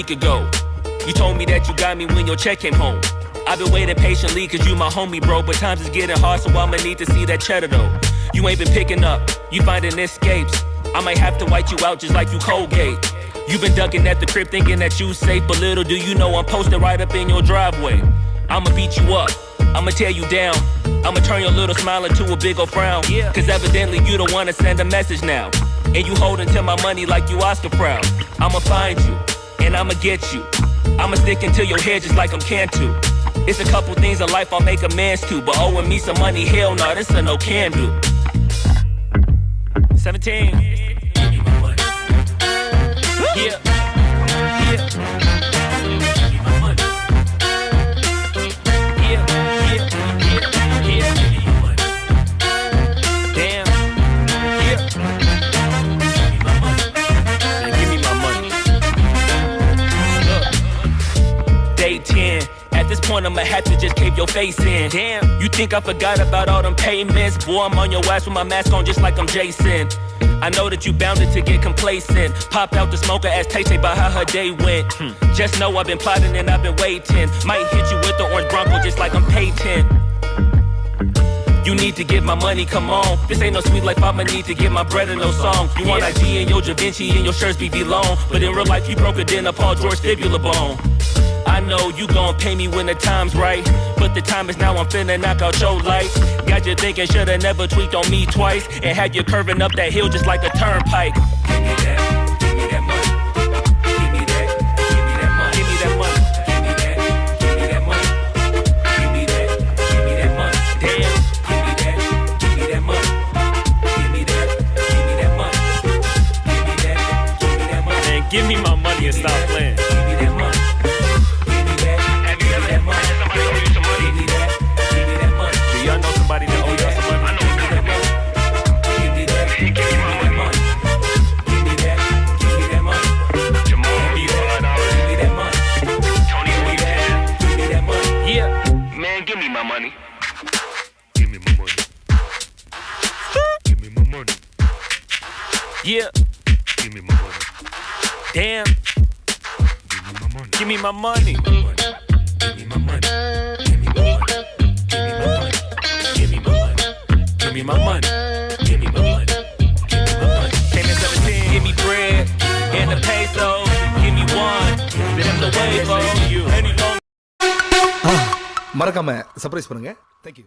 week ago. You told me that you got me when your check came home. I've been waiting patiently cause you my homie, bro. But times is getting hard, so I'ma need to see that cheddar though. You ain't been picking up, you finding escapes. I might have to white you out just like you Colgate. You been ducking at the crib thinking that you safe, but little do you know I'm posted right up in your driveway. I'ma beat you up, I'ma tear you down. I'ma turn your little smile into a big ol' frown. Cause evidently you don't wanna send a message now. And you holding to my money like you Oscar proud. I'ma find you, and I'ma get you. I'ma stick into your head just like I'm Cantu. It's a couple things in life I'll make amends to, but owing me some money, hell no, this a no can do. 17. Give me my money. Yeah. Yeah. Give me my money. Yeah. Yeah. Yeah. Yeah. Give me my money. Damn. Yeah. Give me my money. Yeah, give me my money. Look. Day 10. At this point, I'ma have to just cave your face in. Damn, you think I forgot about all them payments? Boy, I'm on your ass with my mask on just like I'm Jason. I know that you bounded to get complacent. Popped out the smoker, asked Tay-Tay about how her day went. Just know I've been plotting and I've been waiting. Might hit you with the orange Bronco just like I'm Peyton. You need to get my money, come on. This ain't no sweet life, I'ma need to get my bread in no song. You want IG and your Da Vinci and your shirts BV long. But in real life, you broke it in a Paul George fibula bone. I know you gon' pay me when the time's right, but the time is now, I'm finna knock out your lights. Got you thinking shoulda never tweaked on me twice, and had you curving up that hill just like a turnpike. Give me that, give me that money. Give me that, give me that money. Give me that money. Give me that, give me that money. Give me that, give me that money. Damn. Give me that, give me that money. Give me that, give me that money. Give me that, give me that money. Man, give me my money and stop playing. Give me that money. Somebody that owe y'all some money. I know you got that. Give me that. Give me my money. Give me that. Give me that money. Jamal, give me that money. Tony, give me that money. Yeah, man, give me my money. Give me my money. Give me my money. Yeah. Give me my money. Damn. Give me my money. Give me my money. Give me my money. Give me my money. Give me my money. Give me my money. Give me my money. Give me my money. Payment 17. Give me bread and the peso. Give me one. Then the wave on you. மறக்காம surprise பண்ணுங்க. Thank you.